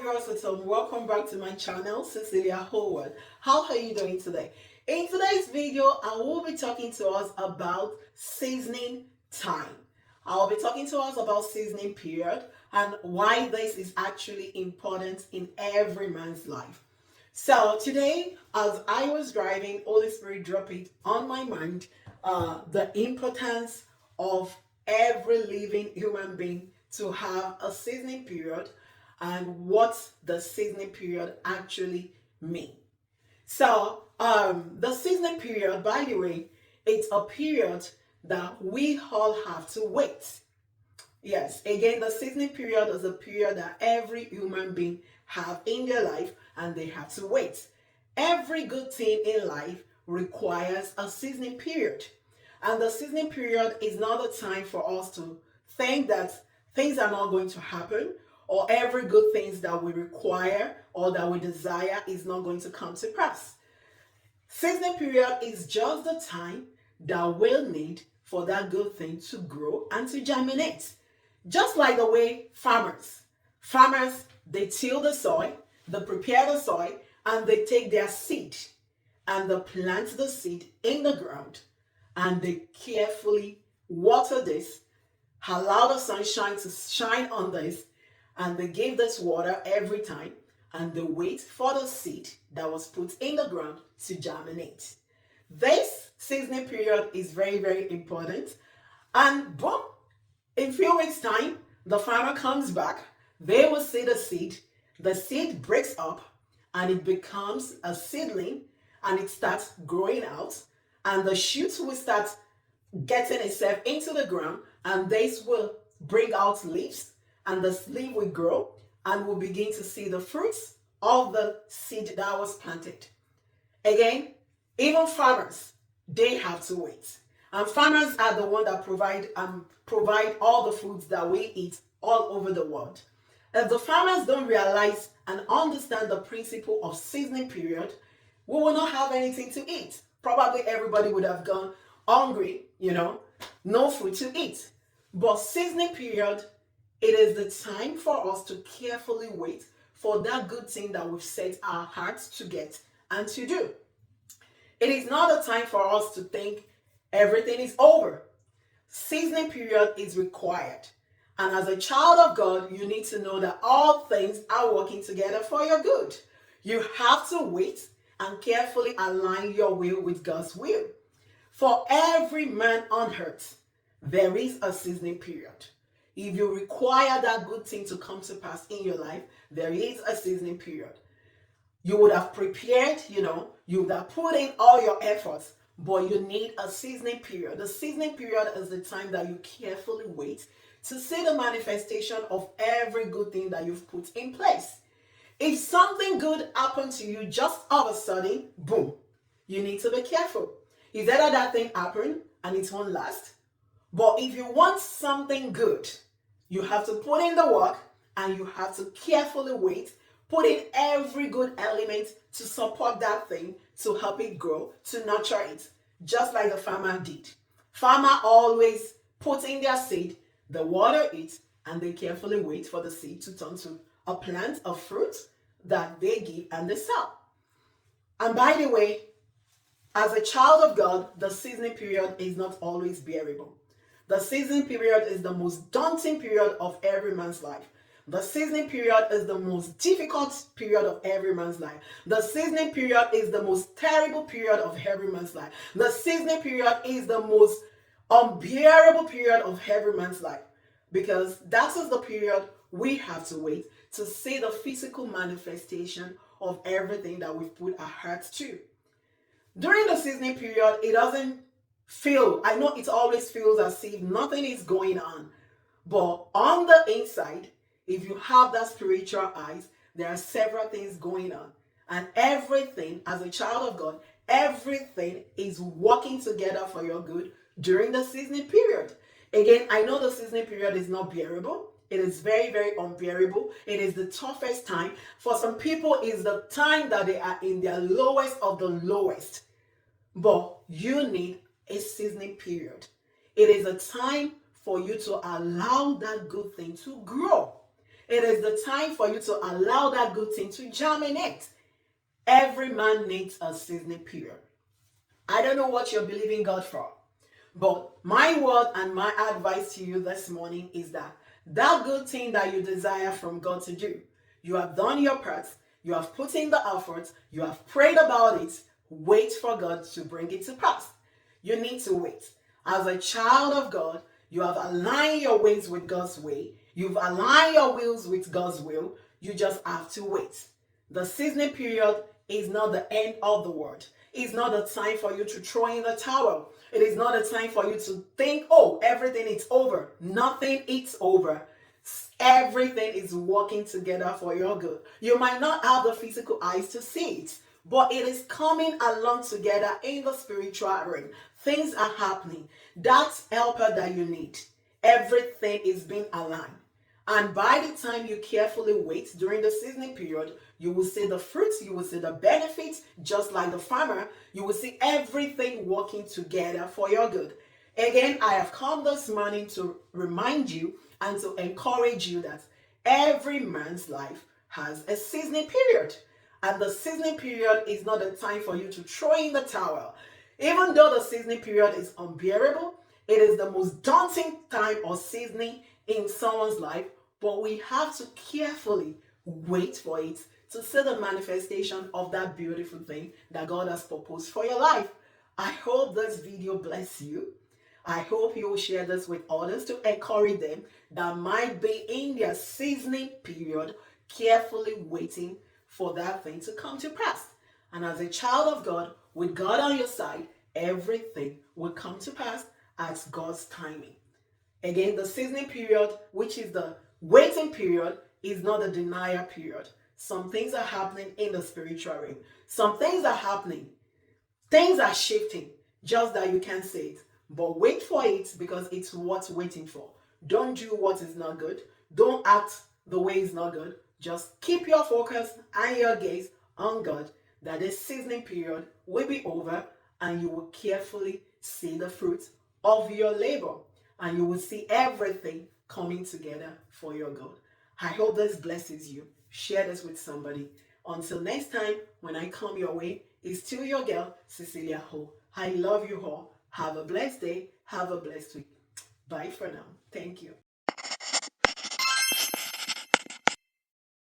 Rosetta. Welcome back to my channel, Cecilia Howard. How are you doing today? In today's video, I will be talking to us about seasoning time. I will be talking to us about seasoning period and why this is actually important in every man's life. So today, as I was driving, Holy Spirit dropped it on my mind, the importance of every living human being to have a seasoning period and what the seasoning period actually mean. So the seasoning period, by the way, it's a period that we all have to wait. Yes, again, the seasoning period is a period that every human being have in their life and they have to wait. Every good thing in life requires a seasoning period. And the seasoning period is not a time for us to think that things are not going to happen or every good things that we require or that we desire is not going to come to pass. Seasoning period is just the time that we'll need for that good thing to grow and to germinate. Just like the way farmers, they till the soil, they prepare the soil, and they take their seed and they plant the seed in the ground and they carefully water this, allow the sunshine to shine on this, and they give this water every time and they wait for the seed that was put in the ground to germinate. This seasoning period is very, very important. And boom, in a few weeks' time, the farmer comes back, they will see the seed breaks up and it becomes a seedling and it starts growing out and the shoots will start getting itself into the ground and this will bring out leaves and the leaf will grow and we'll begin to see the fruits of the seed that was planted. Again, even farmers, they have to wait. And farmers are the one that provide all the foods that we eat all over the world. If the farmers don't realize and understand the principle of seasoning period, we will not have anything to eat. Probably everybody would have gone hungry, no food to eat. But seasoning period, it is the time for us to carefully wait for that good thing that we've set our hearts to get and to do. It is not a time for us to think everything is over. Seasoning period is required. And as a child of God, you need to know that all things are working together for your good. You have to wait and carefully align your will with God's will. For every man on earth, there is a seasoning period. If you require that good thing to come to pass in your life, there is a seasoning period. You would have prepared, you would have put in all your efforts, but you need a seasoning period. The seasoning period is the time that you carefully wait to see the manifestation of every good thing that you've put in place. If something good happened to you just all of a sudden, boom, you need to be careful. Is either that thing happened and it won't last? But if you want something good, you have to put in the work and you have to carefully wait, put in every good element to support that thing, to help it grow, to nurture it, just like the farmer did. Farmer always put in their seed, they water it, and they carefully wait for the seed to turn to a plant of fruit that they give and they sell. And by the way, as a child of God, the seasoning period is not always bearable. The seasoning period is the most daunting period of every man's life. The seasoning period is the most difficult period of every man's life. The seasoning period is the most terrible period of every man's life. The seasoning period is the most unbearable period of every man's life. Because that is the period we have to wait to see the physical manifestation of everything that we've put our hearts to. During the seasoning period, it doesn't feel, I know it always feels as if nothing is going on. But on the inside, if you have that spiritual eyes, there are several things going on. And everything, as a child of God, everything is working together for your good during the seasoning period. Again, I know the seasoning period is not bearable. It is very, very unbearable. It is the toughest time. For some people, it's the time that they are in their lowest of the lowest. But you need a seasoning period. It is a time for you to allow that good thing to grow. It is the time for you to allow that good thing to germinate. Every man needs a seasoning period. I don't know what you're believing God for, but my word and my advice to you this morning is that that good thing that you desire from God to do, you have done your part, you have put in the effort, you have prayed about it. Wait for God to bring it to pass. You need to wait. As a child of God, you have aligned your ways with God's way. You've aligned your wills with God's will. You just have to wait. The seasoning period is not the end of the world. It's not a time for you to throw in the towel. It is not a time for you to think, oh, everything is over. Nothing is over. Everything is working together for your good. You might not have the physical eyes to see it, but it is coming along together in the spiritual realm. Things are happening. That helper that you need, everything is being aligned. And by the time you carefully wait during the seasoning period, you will see the fruits, you will see the benefits, just like the farmer, you will see everything working together for your good. Again, I have come this morning to remind you and to encourage you that every man's life has a seasoning period. And the seasoning period is not a time for you to throw in the towel. Even though the seasoning period is unbearable, it is the most daunting time or seasoning in someone's life, but we have to carefully wait for it to see the manifestation of that beautiful thing that God has proposed for your life. I hope this video bless you. I hope you will share this with others to encourage them that might be in their seasoning period, carefully waiting for that thing to come to pass. And as a child of God, with God on your side, everything will come to pass at God's timing. Again, the seasoning period, which is the waiting period, is not a denial period. Some things are happening in the spiritual realm. Some things are happening. Things are shifting, just that you can't see it. But wait for it because it's worth waiting for. Don't do what is not good. Don't act the way it's not good. Just keep your focus and your gaze on God, that this seasoning period will be over and you will carefully see the fruits of your labor and you will see everything coming together for your good. I hope this blesses you. Share this with somebody. Until next time, when I come your way, it's still your girl, Cecilia Ho. I love you all. Have a blessed day. Have a blessed week. Bye for now. Thank you.